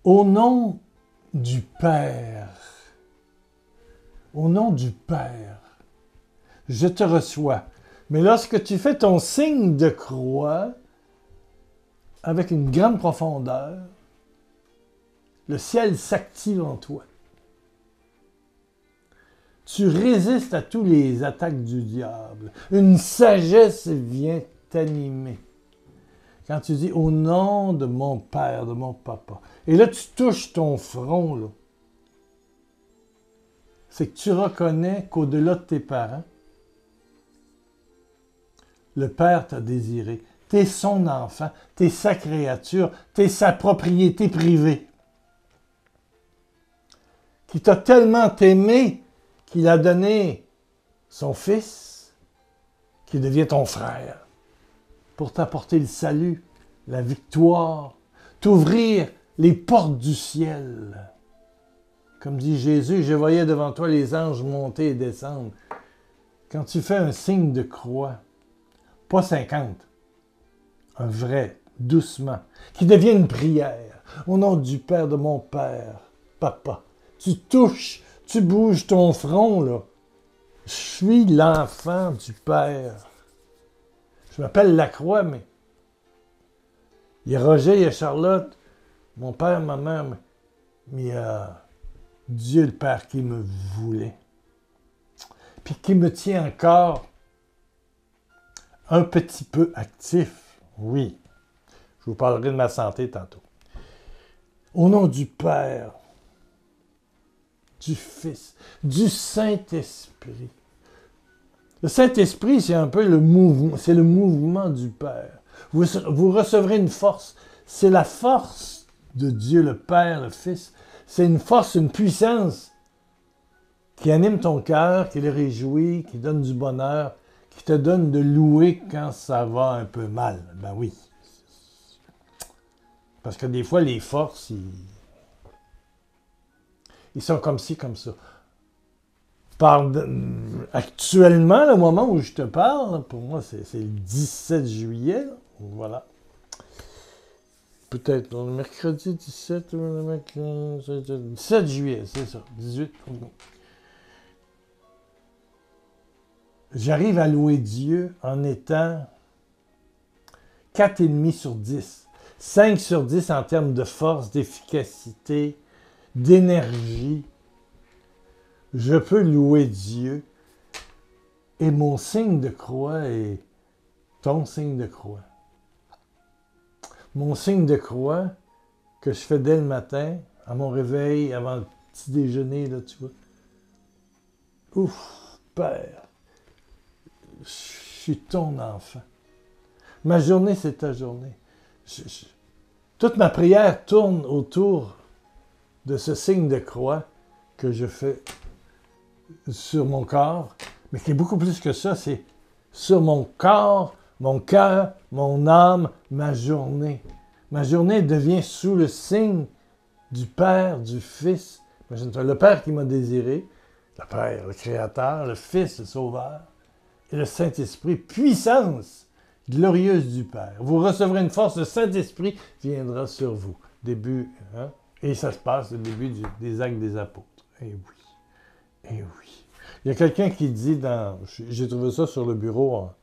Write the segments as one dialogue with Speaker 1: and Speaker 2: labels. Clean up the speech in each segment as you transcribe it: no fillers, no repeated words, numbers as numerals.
Speaker 1: Au nom du Père, au nom du Père, je te reçois. Mais lorsque tu fais ton signe de croix, avec une grande profondeur, le ciel s'active en toi. Tu résistes à toutes les attaques du diable. Une sagesse vient t'animer. Quand tu dis « au nom de mon père, de mon papa », et là tu touches ton front, là, c'est que tu reconnais qu'au-delà de tes parents, le Père t'a désiré. Tu es son enfant, tu es sa créature, tu es sa propriété privée. Qui t'a tellement aimé qu'il a donné son fils, qui devient ton frère, pour t'apporter le salut, la victoire, t'ouvrir les portes du ciel. Comme dit Jésus, je voyais devant toi les anges monter et descendre. Quand tu fais un signe de croix, pas 50, un vrai, doucement, qui devient une prière, au nom du Père de mon Père, Papa. Tu touches, tu bouges ton front, là. Je suis l'enfant du Père. Je m'appelle Lacroix, mais il y a Roger, il y a Charlotte, mon père, ma mère, mais il y a Dieu le Père qui me voulait. Puis qui me tient encore un petit peu actif. Oui, je vous parlerai de ma santé tantôt. Au nom du Père, du Fils, du Saint-Esprit. Le Saint-Esprit, c'est un peu le mouvement, c'est le mouvement du Père. Vous recevrez une force. C'est la force de Dieu, le Père, le Fils. C'est une force, une puissance qui anime ton cœur, qui le réjouit, qui donne du bonheur, qui te donne de louer quand ça va un peu mal. Ben oui. Parce que des fois, les forces, ils sont comme ci, comme ça. Actuellement, le moment où je te parle, pour moi, c'est le 17 juillet. Là. Voilà. Peut-être le mercredi 17 ou le mercredi 17 juillet, c'est ça. 18. J'arrive à louer Dieu en étant 4,5 sur 10. 5 sur 10 en termes de force, d'efficacité, d'énergie. Je peux louer Dieu et mon signe de croix est ton signe de croix. Mon signe de croix que je fais dès le matin, à mon réveil, avant le petit déjeuner, là, tu vois. Ouf, Père, je suis ton enfant. Ma journée, c'est ta journée. Toute ma prière tourne autour de ce signe de croix que je fais sur mon corps, mais qui est beaucoup plus que ça, c'est sur mon corps, mon cœur, mon âme, ma journée. Ma journée devient sous le signe du Père, du Fils. Imagine-toi, le Père qui m'a désiré, le Père, le Créateur, le Fils, le Sauveur, et le Saint-Esprit, puissance glorieuse du Père. Vous recevrez une force, le Saint-Esprit viendra sur vous. Début, hein? Et ça se passe au début des Actes des Apôtres. Eh oui. Eh oui. Il y a quelqu'un qui dit j'ai trouvé ça sur le bureau. Hein.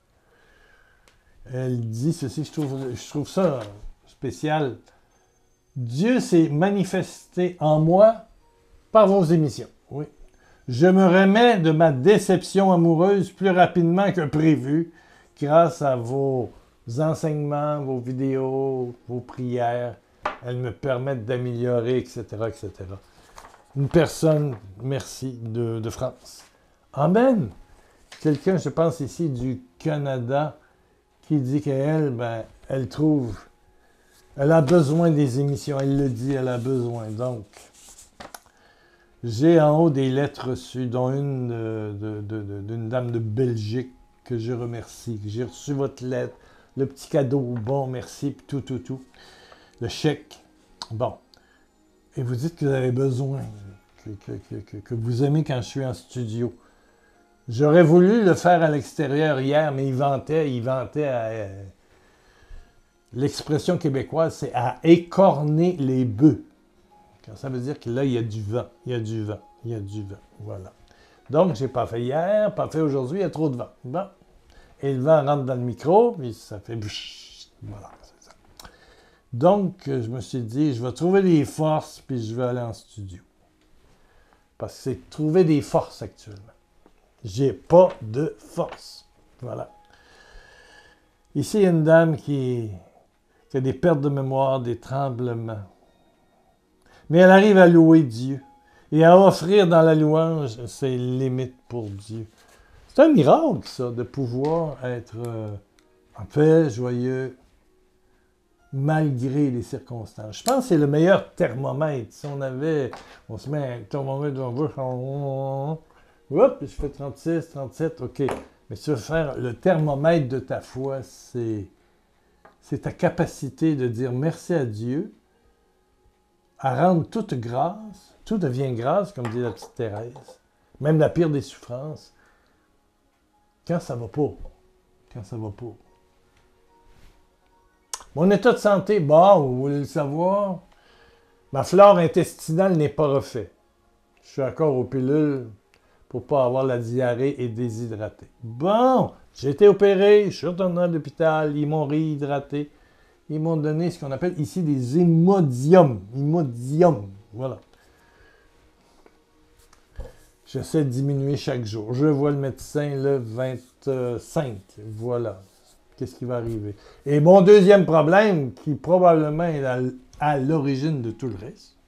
Speaker 1: Elle dit ceci, je trouve ça spécial. Dieu s'est manifesté en moi par vos émissions. Oui. Je me remets de ma déception amoureuse plus rapidement que prévu grâce à vos enseignements, vos vidéos, vos prières. Elles me permettent d'améliorer, etc., etc. Une personne, merci, de France. Amen. Quelqu'un, je pense ici, du Canada, qui dit qu'elle, elle a besoin des émissions. Elle le dit, elle a besoin. Donc, j'ai en haut des lettres reçues, dont une d'une dame de Belgique que je remercie. J'ai reçu votre lettre, le petit cadeau, bon, merci, puis tout. Le chèque. Bon. Et vous dites que vous avez besoin, que vous aimez quand je suis en studio. J'aurais voulu le faire à l'extérieur hier, mais il vantait l'expression québécoise, c'est à écorner les bœufs. Ça veut dire que là, il y a du vent. Il y a du vent. Il y a du vent. Voilà. Donc, j'ai pas fait hier, pas fait aujourd'hui, il y a trop de vent. Bon. Et le vent rentre dans le micro, puis ça fait... Voilà, c'est ça. Donc, je me suis dit, je vais trouver des forces, puis je vais aller en studio. Parce que c'est trouver des forces actuellement. J'ai pas de force. Voilà. Ici, il y a une dame qui a des pertes de mémoire, des tremblements. Mais elle arrive à louer Dieu et à offrir dans la louange ses limites pour Dieu. C'est un miracle, ça, de pouvoir être en paix, joyeux, malgré les circonstances. Je pense que c'est le meilleur thermomètre. Si on se met un thermomètre dans la bouche, hop, je fais 36, 37, OK. Mais tu veux faire le thermomètre de ta foi, c'est ta capacité de dire merci à Dieu, à rendre toute grâce, tout devient grâce, comme dit la petite Thérèse, même la pire des souffrances, quand ça va pas. Quand ça va pas. Mon état de santé, bon, vous voulez le savoir, ma flore intestinale n'est pas refaite. Je suis encore aux pilules pour ne pas avoir la diarrhée et déshydraté. Bon, j'ai été opéré, je suis retourné à l'hôpital, ils m'ont réhydraté. Ils m'ont donné ce qu'on appelle ici des Imodium. Imodium, voilà. J'essaie de diminuer chaque jour. Je vois le médecin le 25. Voilà. Qu'est-ce qui va arriver? Et mon deuxième problème, qui probablement est à l'origine de tout le reste,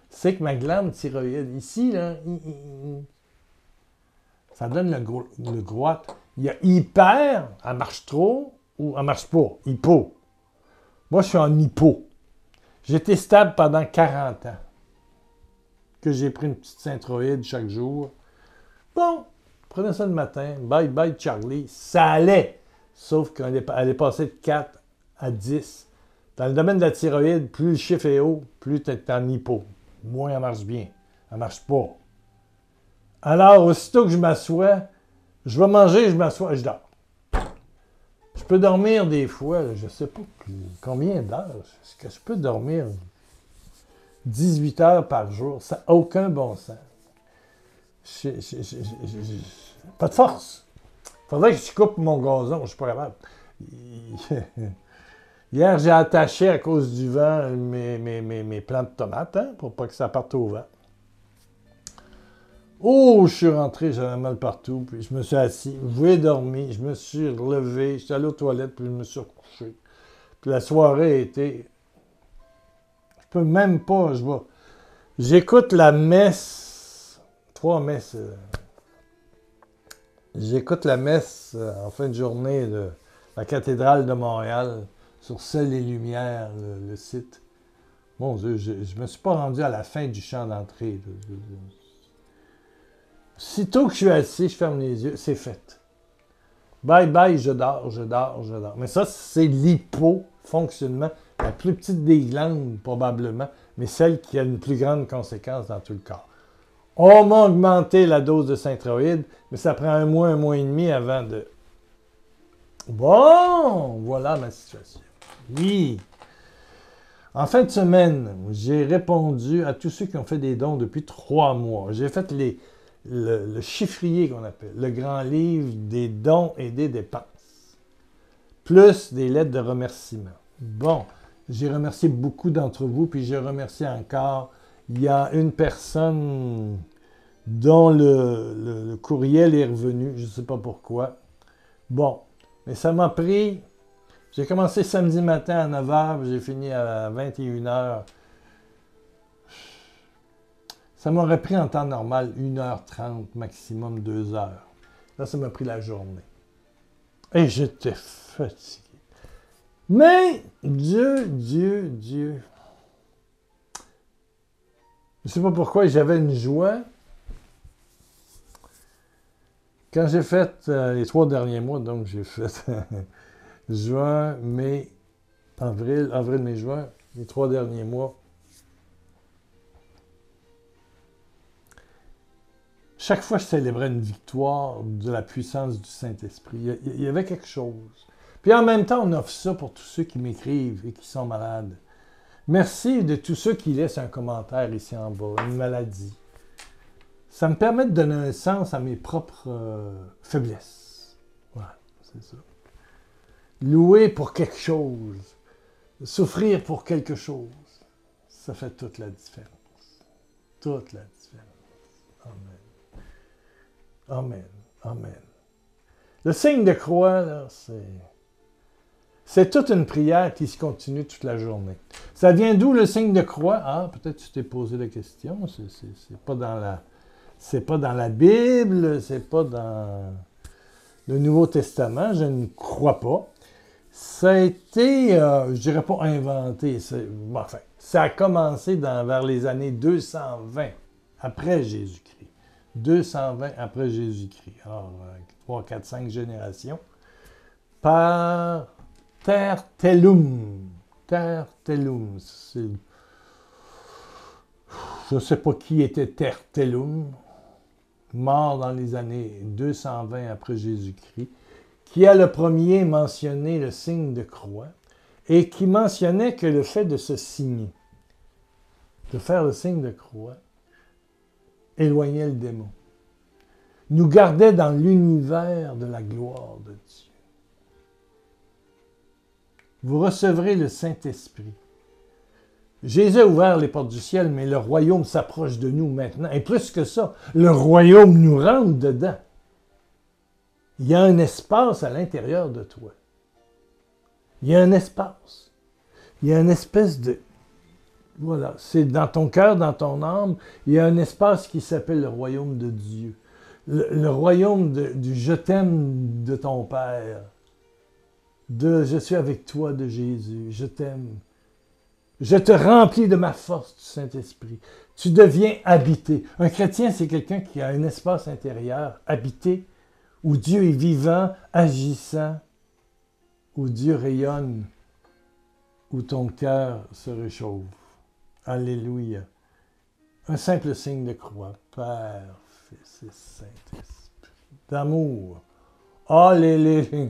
Speaker 1: c'est que ma glande thyroïde, ici, là, ça donne le groite. Il y a hyper, elle marche trop, ou elle marche pas, hypo. Moi, je suis en hypo. J'étais stable pendant 40 ans. Que j'ai pris une petite synthroïde chaque jour. Bon, prenez ça le matin. Bye bye Charlie. Ça allait. Sauf qu'elle est passée de 4 à 10. Dans le domaine de la thyroïde, plus le chiffre est haut, plus tu es en hypo. Moins elle marche bien. Elle marche pas. Alors, aussitôt que je m'assois, je vais manger, je m'assois, je dors. Je peux dormir des fois, je ne sais pas combien d'heures. Est-ce que je peux dormir 18 heures par jour? Ça n'a aucun bon sens. Pas de force. Il faudrait que je coupe mon gazon, je ne suis pas capable. Hier, j'ai attaché à cause du vent mes plants de tomates, hein, pour pas que ça parte au vent. Oh, je suis rentré, j'avais mal partout, puis je me suis assis, j'ai dormi, je me suis relevé, je suis allé aux toilettes, puis je me suis recouché. Puis la soirée a été... Je peux même pas, j'écoute la messe, 3 messes. J'écoute la messe en fin de journée de la cathédrale de Montréal, sur Seules les Lumières, le site. Mon Dieu, je ne me suis pas rendu à la fin du chant d'entrée. Sitôt que je suis assis, je ferme les yeux, c'est fait. Bye bye, je dors. Mais ça, c'est l'hypofonctionnement, la plus petite des glandes probablement, mais celle qui a une plus grande conséquence dans tout le corps. On m'a augmenté la dose de synthroïde, mais ça prend un mois et demi avant de... Bon, voilà ma situation. Oui. En fin de semaine, j'ai répondu à tous ceux qui ont fait des dons depuis 3 mois. J'ai fait le chiffrier qu'on appelle, le grand livre des dons et des dépenses, plus des lettres de remerciement. Bon, j'ai remercié beaucoup d'entre vous, puis je remercie encore. Il y a une personne dont le courriel est revenu, je ne sais pas pourquoi. Bon, mais ça m'a pris... J'ai commencé samedi matin à 9h, j'ai fini à 21h. Ça m'aurait pris en temps normal 1h30, maximum 2h. Là, ça m'a pris la journée. Et j'étais fatigué. Mais Dieu. Je ne sais pas pourquoi, j'avais une joie. Quand j'ai fait les 3 derniers mois, donc j'ai fait juin, mai, avril, mai, juin, les 3 derniers mois, chaque fois, je célébrais une victoire de la puissance du Saint-Esprit. Il y avait quelque chose. Puis en même temps, on offre ça pour tous ceux qui m'écrivent et qui sont malades. Merci de tous ceux qui laissent un commentaire ici en bas, une maladie. Ça me permet de donner un sens à mes propres faiblesses. Voilà, c'est ça. Louer pour quelque chose, souffrir pour quelque chose, ça fait toute la différence. Toute la différence. Amen. Amen. Amen. Le signe de croix, là, c'est toute une prière qui se continue toute la journée. Ça vient d'où le signe de croix? Ah, peut-être tu t'es posé la question. C'est pas dans la Bible, c'est pas dans le Nouveau Testament, je ne crois pas. Ça a été, je dirais pas inventé, enfin, ça a commencé vers les années 220 après Jésus-Christ. 220 après Jésus-Christ. Alors, 3, 4, 5 générations. Par Tertellum. Tertellum. Je ne sais pas qui était Tertellum, mort dans les années 220 après Jésus-Christ, qui a le premier mentionné le signe de croix et qui mentionnait que le fait de se signer, de faire le signe de croix, éloignait le démon, nous gardait dans l'univers de la gloire de Dieu. Vous recevrez le Saint-Esprit. Jésus a ouvert les portes du ciel, mais le royaume s'approche de nous maintenant. Et plus que ça, le royaume nous rentre dedans. Il y a un espace à l'intérieur de toi. Il y a un espace. Il y a une espèce de... Voilà, c'est dans ton cœur, dans ton âme, il y a un espace qui s'appelle le royaume de Dieu. Le royaume du « je t'aime » de ton Père. De « je suis avec toi » de Jésus. Je t'aime. Je te remplis de ma force du Saint-Esprit. Tu deviens habité. Un chrétien, c'est quelqu'un qui a un espace intérieur habité, où Dieu est vivant, agissant, où Dieu rayonne, où ton cœur se réchauffe. Alléluia. Un simple signe de croix. Père, Fils et Saint-Esprit. D'amour. Ah, les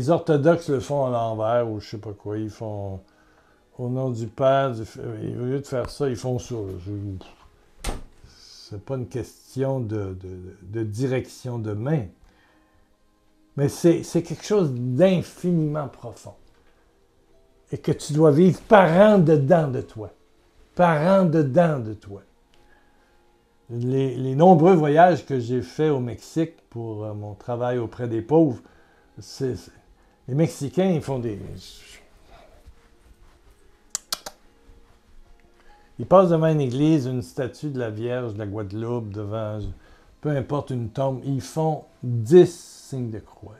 Speaker 1: orthodoxes le font à l'envers, ou je sais pas quoi. Ils font au nom du Père, au lieu de faire ça, ils font ça. C'est pas une question de direction de main. Mais c'est quelque chose d'infiniment profond. Et que tu dois vivre par en dedans de toi. Par en dedans de toi. Les nombreux voyages que j'ai faits au Mexique pour mon travail auprès des pauvres, les Mexicains, ils font des... Ils passent devant une église, une statue de la Vierge de la Guadeloupe, devant, peu importe, une tombe. Ils font 10 signes de croix.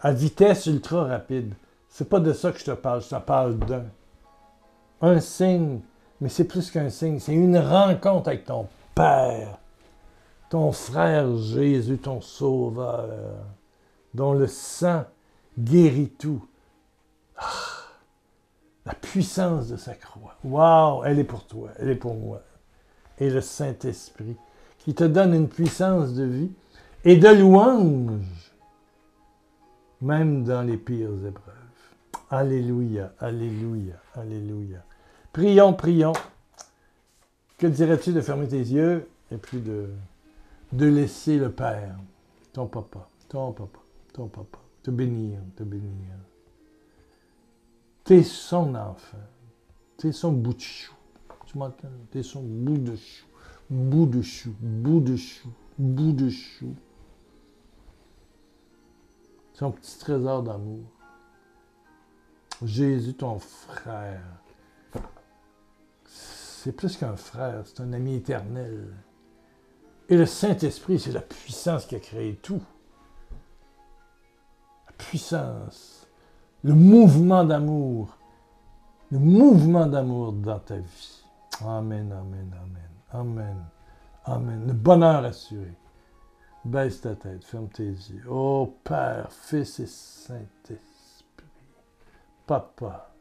Speaker 1: À vitesse ultra rapide. C'est pas de ça que je te parle d'un. Un signe, mais c'est plus qu'un signe, c'est une rencontre avec ton Père, ton frère Jésus, ton Sauveur, dont le sang guérit tout. La puissance de sa croix. Wow, elle est pour toi, elle est pour moi. Et le Saint-Esprit, qui te donne une puissance de vie et de louange, même dans les pires épreuves. Alléluia, alléluia, alléluia. Prions, prions. Que dirais-tu de fermer tes yeux et puis de laisser le Père, ton papa, te bénir, te bénir. T'es son enfant. T'es son bout de chou. Tu m'entends? T'es son bout de chou. Bout de chou. Bout de chou. Bout de chou. Son petit trésor d'amour. Jésus, ton frère. C'est plus qu'un frère, c'est un ami éternel. Et le Saint-Esprit, c'est la puissance qui a créé tout. La puissance. Le mouvement d'amour dans ta vie. Amen, amen, amen, amen, amen. Le bonheur assuré. Baisse ta tête, ferme tes yeux. Oh Père, Fils et Saint-Esprit, Papa,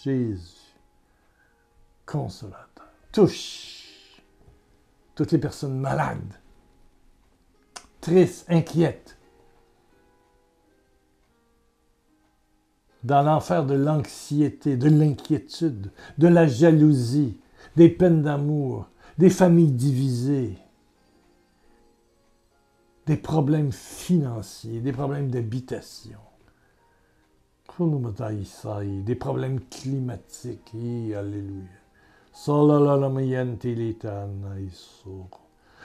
Speaker 1: Jésus, consolateur, touche toutes les personnes malades, tristes, inquiètes. dans l'enfer de l'anxiété, de l'inquiétude, de la jalousie, des peines d'amour, des familles divisées, des problèmes financiers, des problèmes d'habitation, des problèmes climatiques. Alléluia.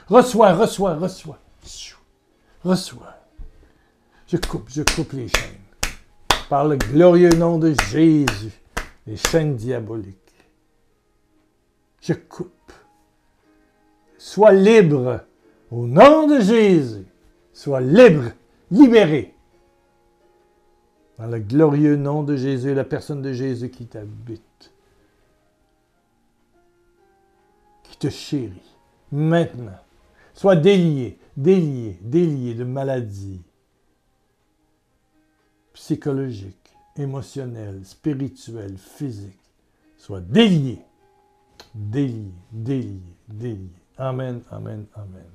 Speaker 1: Reçois, reçois, reçois. Reçois. Je coupe les chaînes. Par le glorieux nom de Jésus, les chaînes diaboliques. Je coupe. Sois libre au nom de Jésus. Sois libre, libéré. Dans le glorieux nom de Jésus, la personne de Jésus qui t'habite, qui te chérit. Maintenant, sois délié de maladies psychologiques, émotionnelles, spirituelles, physiques. Sois délié. Amen, amen, amen.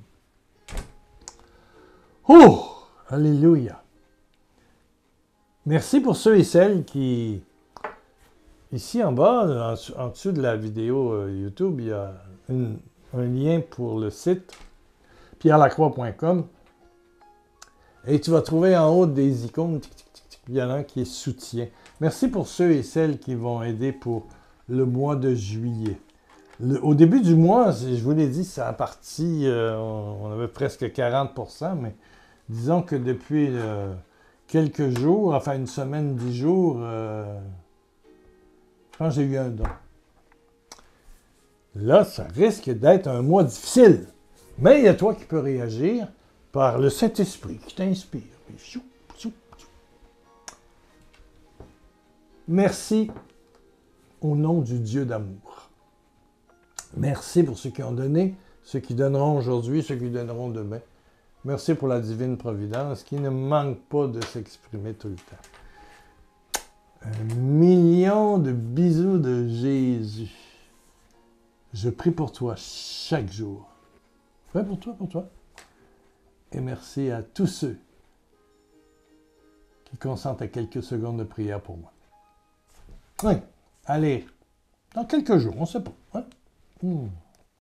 Speaker 1: Oh! Alléluia. Merci pour ceux et celles qui... Ici en bas, en dessous de la vidéo YouTube, il y a un lien pour le site pierrelacroix.com et tu vas trouver en haut des icônes. Il y en a un qui est soutien. Merci pour ceux et celles qui vont aider pour le mois de juillet. Au début du mois, je vous l'ai dit, ça a parti, on avait presque 40%, mais disons que depuis quelques jours, enfin une semaine, 10 jours, je pense que j'ai eu un don. Là, ça risque d'être un mois difficile. Mais il y a toi qui peux réagir par le Saint-Esprit qui t'inspire. Merci au nom du Dieu d'amour. Merci pour ceux qui ont donné, ceux qui donneront aujourd'hui, ceux qui donneront demain. Merci pour la divine providence qui ne manque pas de s'exprimer tout le temps. 1 million de bisous de Jésus. Je prie pour toi chaque jour. Ouais, pour toi. Et merci à tous ceux qui consentent à quelques secondes de prière pour moi. Oui, allez, dans quelques jours, on ne sait pas. Hein?